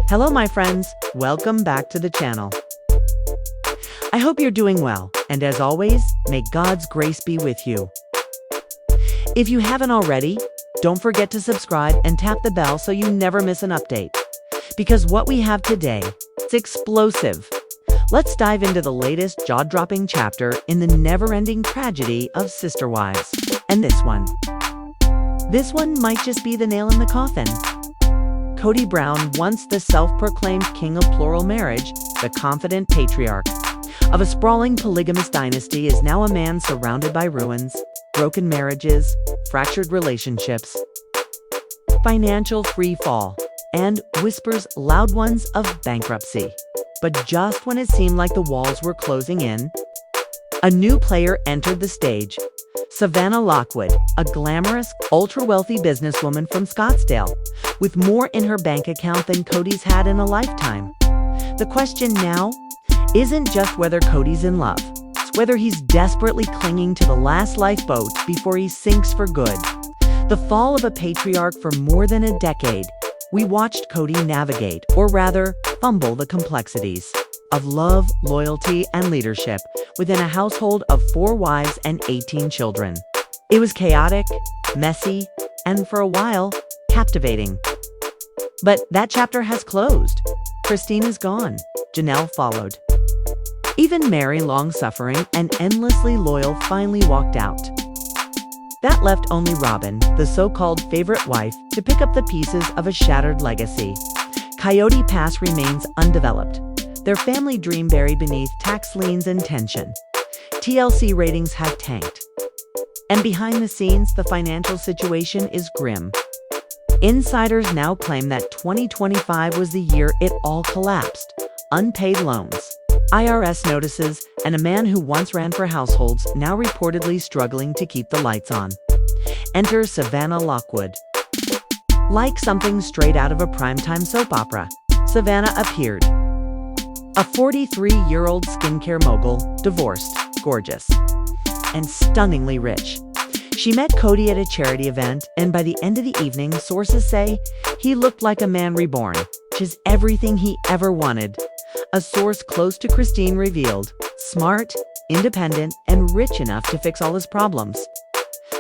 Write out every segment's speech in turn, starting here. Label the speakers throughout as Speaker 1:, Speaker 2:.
Speaker 1: Hello, my friends. Welcome back to the channel. I hope you're doing well, and as always, may God's grace be with you. If you haven't already, don't forget to subscribe and tap the bell so you never miss an update. Because what we have today, it's explosive. Let's dive into the latest jaw-dropping chapter in the never-ending tragedy of sister wives. And this one might just be the nail in the coffin. Kody Brown, once the self-proclaimed king of plural marriage, the confident patriarch of a sprawling polygamous dynasty, is now a man surrounded by ruins, broken marriages, fractured relationships, financial free fall, and whispers, loud ones, of bankruptcy. But just when it seemed like the walls were closing in, a new player entered the stage. Savannah Lockwood, a glamorous, ultra-wealthy businesswoman from Scottsdale, with more in her bank account than Kody's had in a lifetime. The question now isn't just whether Kody's in love, it's whether he's desperately clinging to the last lifeboat before he sinks for good. The fall of a patriarch for more than a decade, we watched Kody navigate, or rather, fumble the complexities of love, loyalty, and leadership within a household of 4 wives and 18 children. It was chaotic, messy, and for a while, captivating. But that chapter has closed. Christine is gone. Janelle followed. Even Mary, long-suffering and endlessly loyal, finally walked out. That left only Robyn, the so-called favorite wife, to pick up the pieces of a shattered legacy. Coyote Pass remains undeveloped, their family dream buried beneath tax liens and tension. TLC ratings have tanked. And behind the scenes, the financial situation is grim. Insiders now claim that 2025 was the year it all collapsed. Unpaid loans, IRS notices, and a man who once ran for households now reportedly struggling to keep the lights on. Enter Savannah Lockwood. Like something straight out of a primetime soap opera, Savannah appeared. A 43-year-old skincare mogul, divorced, gorgeous, and stunningly rich. She met Kody at a charity event, and by the end of the evening, sources say he looked like a man reborn, which is everything he ever wanted. A source close to Christine revealed, smart, independent, and rich enough to fix all his problems.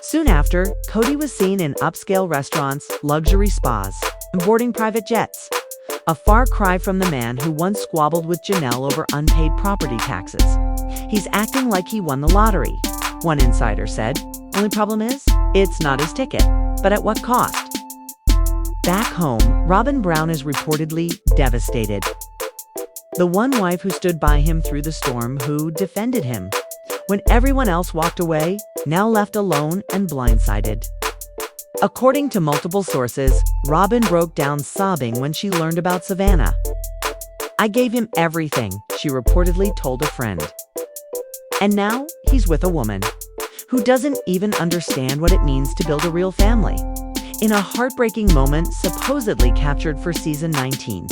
Speaker 1: Soon after, Kody was seen in upscale restaurants, luxury spas, and boarding private jets. A far cry from the man who once squabbled with Janelle over unpaid property taxes. He's acting like he won the lottery, one insider said. Only problem is, it's not his ticket. But at what cost? Back home, Robyn Brown is reportedly devastated. The one wife who stood by him through the storm, who defended him when everyone else walked away, now left alone and blindsided. According to multiple sources, Robyn broke down sobbing when she learned about Savannah. "I gave him everything," she reportedly told a friend. And now he's with a woman who doesn't even understand what it means to build a real family. In a heartbreaking moment supposedly captured for season 19.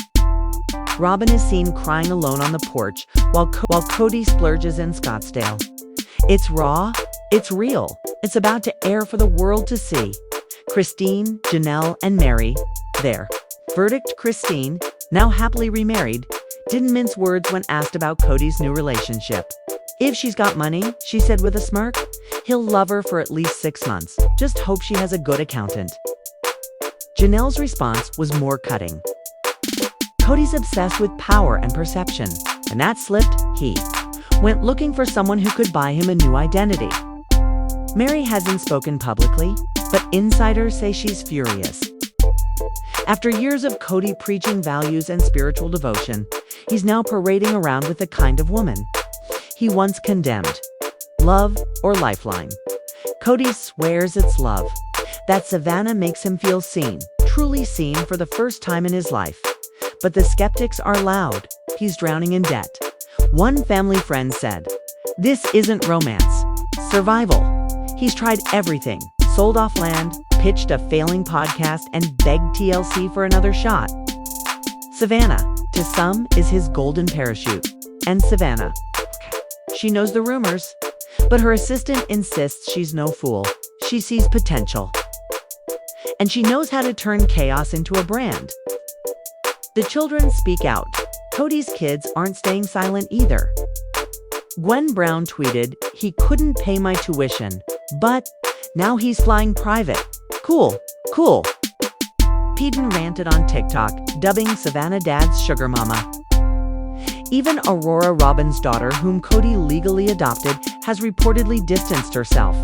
Speaker 1: Robyn is seen crying alone on the porch while Kody splurges in Scottsdale. It's raw, it's real, it's about to air for the world to see. Christine, Janelle, and Mary, there. Verdict: Christine, now happily remarried, didn't mince words when asked about Kody's new relationship. "If she's got money," she said with a smirk, "he'll love her for at least 6 months. Just hope she has a good accountant." Janelle's response was more cutting. "Kody's obsessed with power and perception, and that slipped. He went looking for someone who could buy him a new identity." Mary hasn't spoken publicly, but insiders say she's furious. After years of Kody preaching values and spiritual devotion, he's now parading around with the kind of woman he once condemned. Love or lifeline? Kody swears it's love. That Savannah makes him feel seen, truly seen for the first time in his life. But the skeptics are loud. He's drowning in debt. One family friend said, "This isn't romance, survival." He's tried everything, sold off land, pitched a failing podcast, and begged TLC for another shot. Savannah, to some, is his golden parachute. And Savannah, she knows the rumors, but her assistant insists she's no fool. She sees potential. And she knows how to turn chaos into a brand. The children speak out. Kody's kids aren't staying silent either. Gwen Brown tweeted, "He couldn't pay my tuition, but now he's flying private. Cool, cool." Peden ranted on TikTok, dubbing Savannah Dad's sugar mama. Even Aurora, Robyn's daughter, whom Kody legally adopted, has reportedly distanced herself.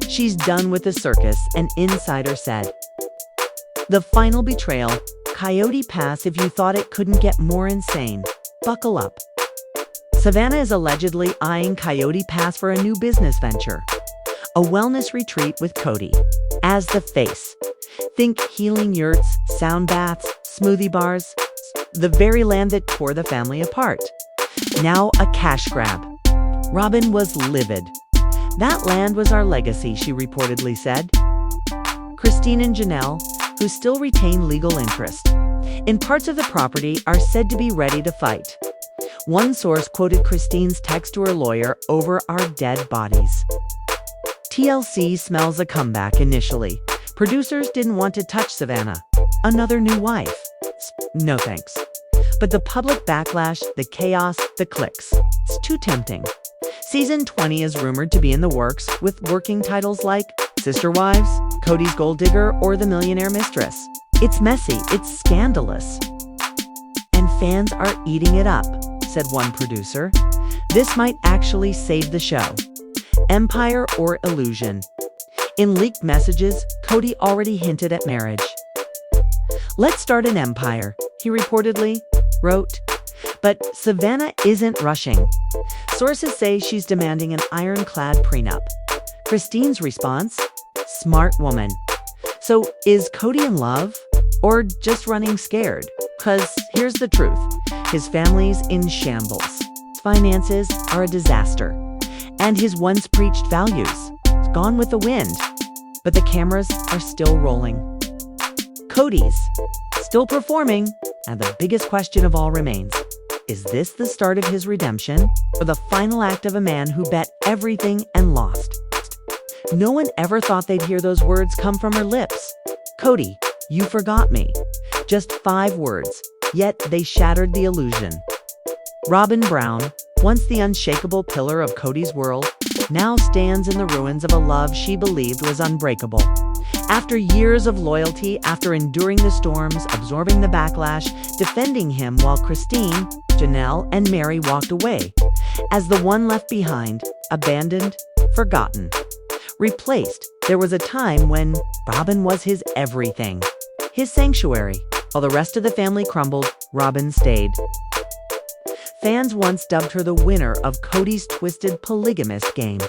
Speaker 1: She's done with the circus, an insider said. The final betrayal. Coyote Pass. If you thought it couldn't get more insane, buckle up. Savannah is allegedly eyeing Coyote Pass for a new business venture. A wellness retreat with Kody as the face. Think healing yurts, sound baths, smoothie bars. The very land that tore the family apart. Now a cash grab. Robyn was livid. "That land was our legacy," she reportedly said. Christine and Janelle, who still retain legal interest in parts of the property, are said to be ready to fight. One source quoted Christine's text to her lawyer, "Over our dead bodies." TLC smells a comeback initially. Producers didn't want to touch Savannah. Another new wife. No thanks. But the public backlash, the chaos, the clicks. It's too tempting. Season 20 is rumored to be in the works, with working titles like Sister Wives, Kody's Gold Digger, or The Millionaire Mistress. It's messy, it's scandalous. And fans are eating it up, said one producer. This might actually save the show. Empire or illusion? In leaked messages, Kody already hinted at marriage. "Let's start an empire," he reportedly wrote. But Savannah isn't rushing. Sources say she's demanding an ironclad prenup. Christine's response? Smart woman. So is Kody in love? Or just running scared? 'Cause here's the truth. His family's in shambles. Finances are a disaster. And his once preached values, gone with the wind. But the cameras are still rolling. Kody's still performing. And the biggest question of all remains, is this the start of his redemption, or the final act of a man who bet everything and lost? No one ever thought they'd hear those words come from her lips. "Kody, you forgot me." Just 5 words, yet they shattered the illusion. Robyn Brown, once the unshakable pillar of Kody's world, now stands in the ruins of a love she believed was unbreakable. After years of loyalty, after enduring the storms, absorbing the backlash, defending him while Christine, Janelle, and Mary walked away, as the one left behind, abandoned, forgotten, replaced, there was a time when Robyn was his everything, his sanctuary. While the rest of the family crumbled, Robyn stayed. Fans once dubbed her the winner of Kody's twisted polygamist game.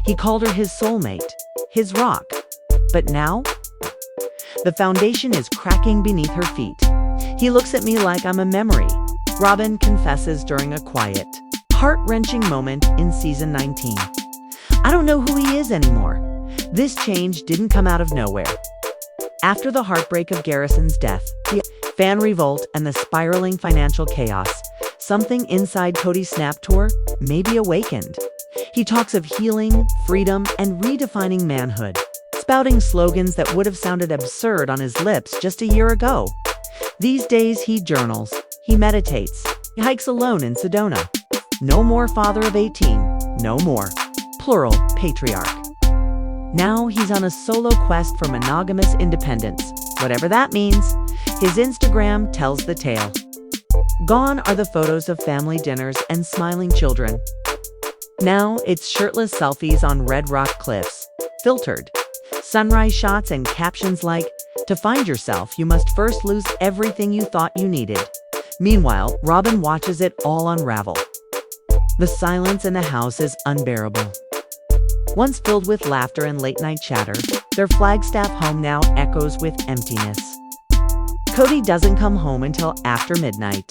Speaker 1: He called her his soulmate, his rock. But now, the foundation is cracking beneath her feet. "He looks at me like I'm a memory," Robyn confesses during a quiet, heart-wrenching moment in season 19. "I don't know who he is anymore." This change didn't come out of nowhere. After the heartbreak of Garrison's death, the fan revolt, and the spiraling financial chaos, something inside Kody's Snap Tour may be awakened. He talks of healing, freedom, and redefining manhood, spouting slogans that would have sounded absurd on his lips just a year ago. These days he journals, he meditates, he hikes alone in Sedona. No more father of 18, no more, plural, patriarch. Now he's on a solo quest for monogamous independence, whatever that means. His Instagram tells the tale. Gone are the photos of family dinners and smiling children. Now it's shirtless selfies on red rock cliffs, filtered. Sunrise shots and captions like, "To find yourself, you must first lose everything you thought you needed." Meanwhile, Robyn watches it all unravel. The silence in the house is unbearable. Once filled with laughter and late-night chatter, their Flagstaff home now echoes with emptiness. Kody doesn't come home until after midnight.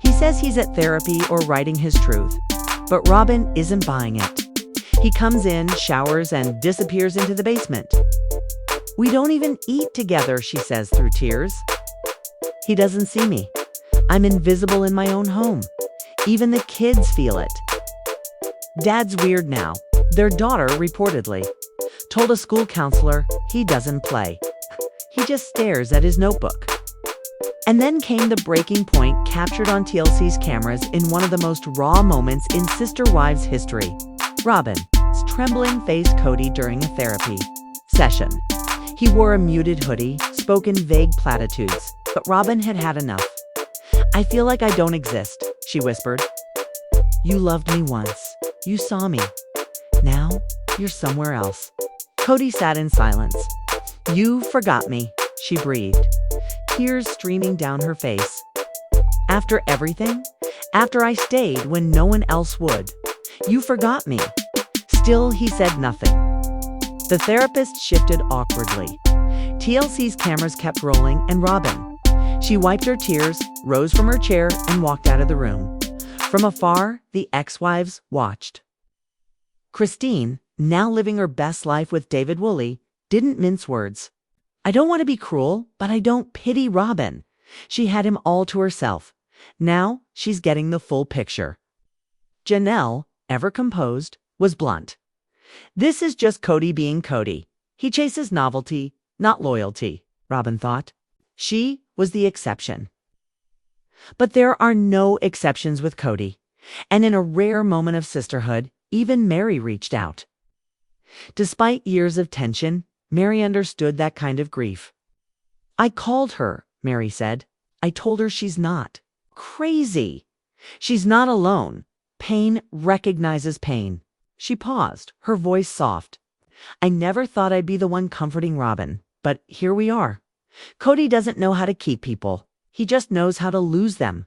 Speaker 1: He says he's at therapy or writing his truth, but Robyn isn't buying it. He comes in, showers, and disappears into the basement. "We don't even eat together," she says through tears. "He doesn't see me. I'm invisible in my own home. Even the kids feel it." Dad's weird now, their daughter reportedly told a school counselor he doesn't play. He just stares at his notebook. And then came the breaking point captured on TLC's cameras in one of the most raw moments in Sister Wives history. Robyn's trembling faced Kody during a therapy session. He wore a muted hoodie, spoke in vague platitudes, but Robyn had had enough. "I feel like I don't exist," she whispered. "You loved me once. You saw me. Now, you're somewhere else." Kody sat in silence. "You forgot me," she breathed, tears streaming down her face. "After everything? After I stayed when no one else would. You forgot me." Still, he said nothing. The therapist shifted awkwardly. TLC's cameras kept rolling, and Robyn. She wiped her tears, rose from her chair, and walked out of the room. From afar, the ex-wives watched. Christine, now living her best life with David Woolley, didn't mince words. "I don't want to be cruel, but I don't pity Robyn. She had him all to herself. Now she's getting the full picture." Janelle, ever composed, was blunt. "This is just Kody being Kody. He chases novelty, not loyalty," Robyn thought. She was the exception. But there are no exceptions with Kody. And in a rare moment of sisterhood, even Mary reached out. Despite years of tension, Mary understood that kind of grief. "I called her," Mary said. "I told her she's not crazy. She's not alone. Pain recognizes pain." She paused, her voice soft. "I never thought I'd be the one comforting Robyn, but here we are. Kody doesn't know how to keep people. He just knows how to lose them."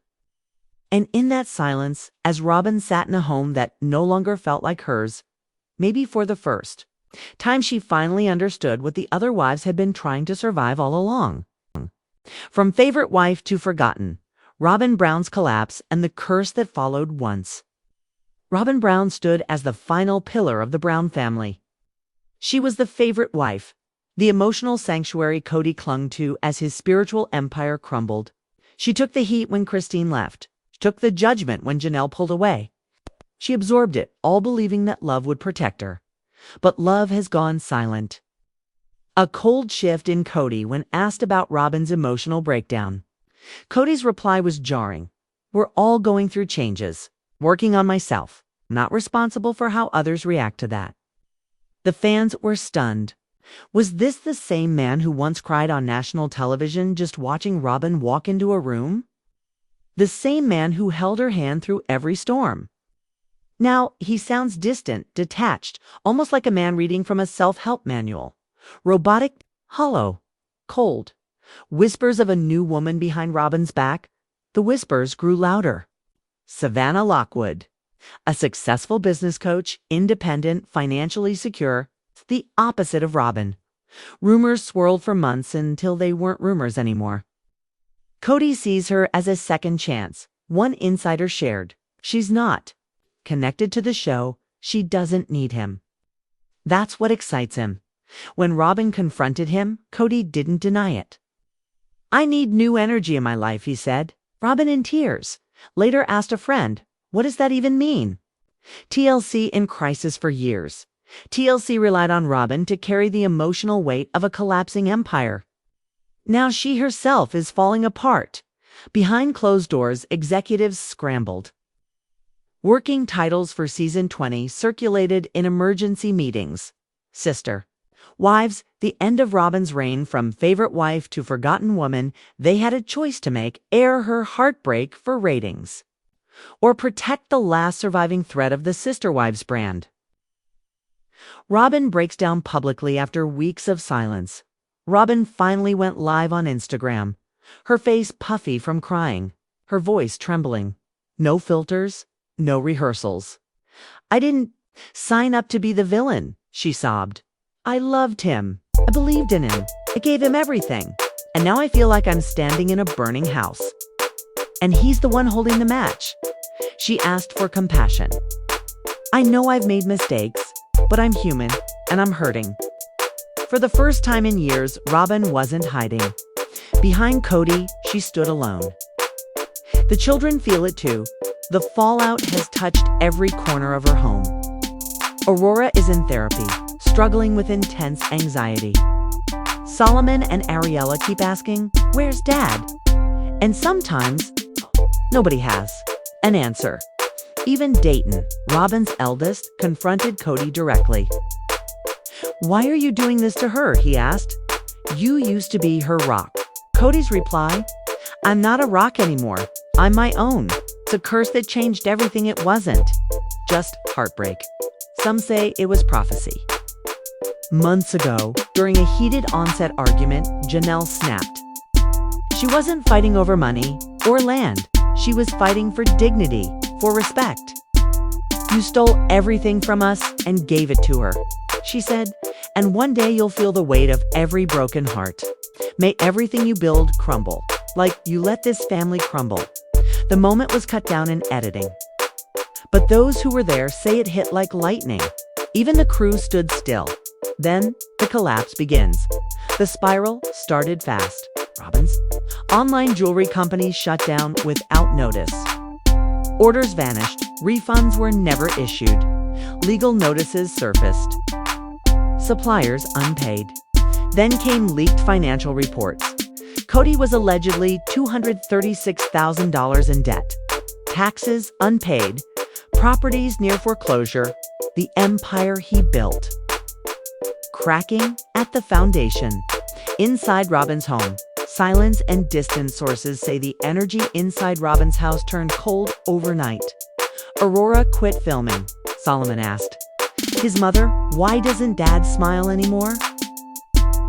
Speaker 1: And in that silence, as Robyn sat in a home that no longer felt like hers, maybe for the first time she finally understood what the other wives had been trying to survive all along. From favorite wife to forgotten, Robyn Brown's collapse and the curse that followed once. Robyn Brown stood as the final pillar of the Brown family. She was the favorite wife, the emotional sanctuary Kody clung to as his spiritual empire crumbled. She took the heat when Christine left, took the judgment when Janelle pulled away. She absorbed it, all believing that love would protect her. But love has gone silent. A cold shift in Kody when asked about Robyn's emotional breakdown. Kody's reply was jarring. "We're all going through changes. Working on myself. Not responsible for how others react to that." The fans were stunned. Was this the same man who once cried on national television just watching Robyn walk into a room? The same man who held her hand through every storm. Now he sounds distant, detached, almost like a man reading from a self-help manual. Robotic, hollow, cold. Whispers of a new woman behind Robyn's back. The whispers grew louder. Savannah Lockwood, a successful business coach, independent, financially secure, the opposite of Robyn. Rumors swirled for months until they weren't rumors anymore. Kody sees her as a second chance, one insider shared. She's not connected to the show. She doesn't need him. That's what excites him. When Robyn confronted him, Kody didn't deny it. "I need new energy in my life," he said. Robyn, in tears, later asked a friend, "What does that even mean?" TLC in crisis for years. TLC relied on Robyn to carry the emotional weight of a collapsing empire. Now she herself is falling apart. Behind closed doors, executives scrambled. Working titles for season 20 circulated in emergency meetings. Sister Wives, the end of Robyn's reign from favorite wife to forgotten woman. They had a choice to make: air her heartbreak for ratings, or protect the last surviving thread of the Sister Wives brand. Robyn breaks down publicly after weeks of silence. Robyn finally went live on Instagram, her face puffy from crying, her voice trembling. No filters, no rehearsals. "I didn't sign up to be the villain," she sobbed. "I loved him. I believed in him. I gave him everything. And now I feel like I'm standing in a burning house. And he's the one holding the match." She asked for compassion. "I know I've made mistakes, but I'm human, and I'm hurting." For the first time in years, Robyn wasn't hiding. Behind Kody, she stood alone. The children feel it too. The fallout has touched every corner of her home. Aurora is in therapy, struggling with intense anxiety. Solomon and Ariella keep asking, "Where's Dad?" And sometimes, nobody has an answer. Even Dayton, Robyn's eldest, confronted Kody directly. "Why are you doing this to her?" he asked. "You used to be her rock." Kody's reply, "I'm not a rock anymore. I'm my own. It's a curse that changed everything. It wasn't just heartbreak. Some say it was prophecy." Months ago, during a heated on-set argument, Janelle snapped. She wasn't fighting over money or land. She was fighting for dignity, for respect. "You stole everything from us and gave it to her," she said, "and one day you'll feel the weight of every broken heart. May everything you build crumble, like you let this family crumble." The moment was cut down in editing. But those who were there say it hit like lightning. Even the crew stood still. Then the collapse begins. The spiral started fast. Robyn's online jewelry company shut down without notice. Orders vanished. Refunds were never issued. Legal notices surfaced. Suppliers unpaid. Then came leaked financial reports. Kody was allegedly $236,000 in debt. Taxes unpaid. Properties near foreclosure. The empire he built cracking at the foundation. Inside Robyn's home, silence and distant sources say the energy inside Robyn's house turned cold overnight. Aurora quit filming, Solomon asked. His mother, "Why doesn't Dad smile anymore?"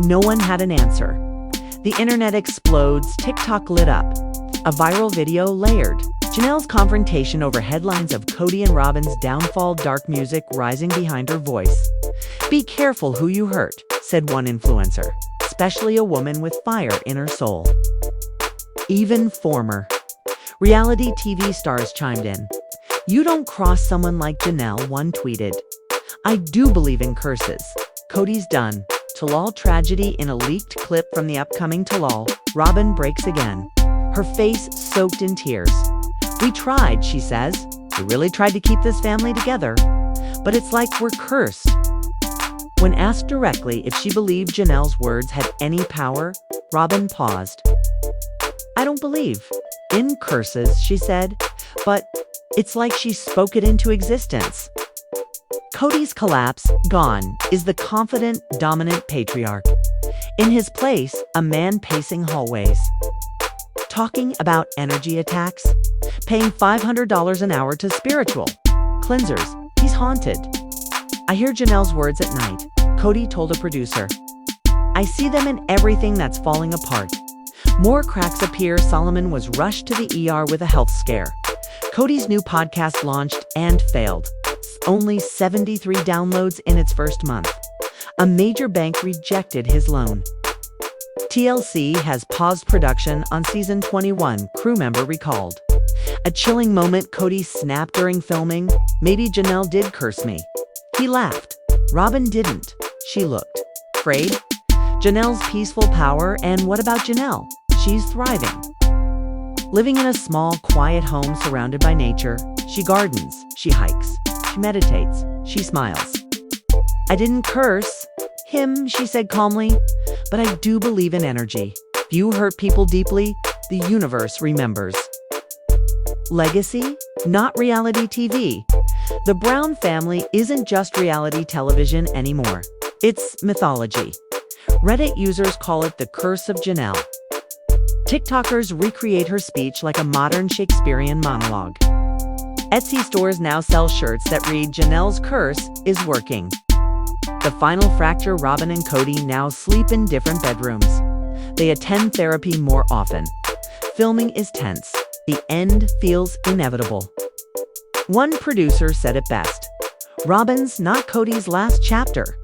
Speaker 1: No one had an answer. The internet explodes, TikTok lit up. A viral video layered. Janelle's confrontation over headlines of Kody and Robyn's downfall, dark music rising behind her voice. "Be careful who you hurt," said one influencer, especially a woman with fire in her soul. Even former reality TV stars chimed in. "You don't cross someone like Janelle," one tweeted. "I do believe in curses. Kody's done." Talal tragedy in a leaked clip from the upcoming Talal. Robyn breaks again, her face soaked in tears. "We tried," she says. "We really tried to keep this family together. But it's like we're cursed." When asked directly if she believed Janelle's words had any power, Robyn paused. "I don't believe in curses," she said, "but it's like she spoke it into existence." Kody's collapse, gone, is the confident, dominant patriarch. In his place, a man pacing hallways. Talking about energy attacks, paying $500 an hour to spiritual cleansers. He's haunted. "I hear Janelle's words at night," Kody told a producer. "I see them in everything that's falling apart." More cracks appear. Solomon was rushed to the ER with a health scare. Kody's new podcast launched and failed. Only 73 downloads in its first month. A major bank rejected his loan. TLC has paused production on season 21, crew member recalled. A chilling moment. Kody snapped during filming. "Maybe Janelle did curse me." He laughed. Robyn didn't. She looked afraid. Janelle's peaceful power. And what about Janelle? She's thriving. Living in a small, quiet home surrounded by nature. She gardens, she hikes, she meditates, she smiles. "I didn't curse him," she said calmly, "but I do believe in energy. If you hurt people deeply, the universe remembers." Legacy, not reality TV. The Brown family isn't just reality television anymore. It's mythology. Reddit users call it the curse of Janelle. TikTokers recreate her speech like a modern Shakespearean monologue. Etsy stores now sell shirts that read "Janelle's curse is working." The final fracture. Robyn and Kody now sleep in different bedrooms. They attend therapy more often. Filming is tense. The end feels inevitable. One producer said it best. "Robyn's not Kody's last chapter.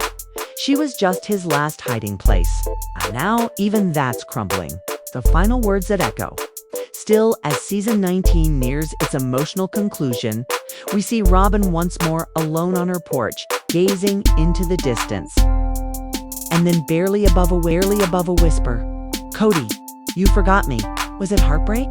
Speaker 1: She was just his last hiding place. And now even that's crumbling." The final words that echo. Still, as season 19 nears its emotional conclusion, we see Robyn once more alone on her porch, gazing into the distance. And then barely above a whisper, "Kody, you forgot me." Was it heartbreak?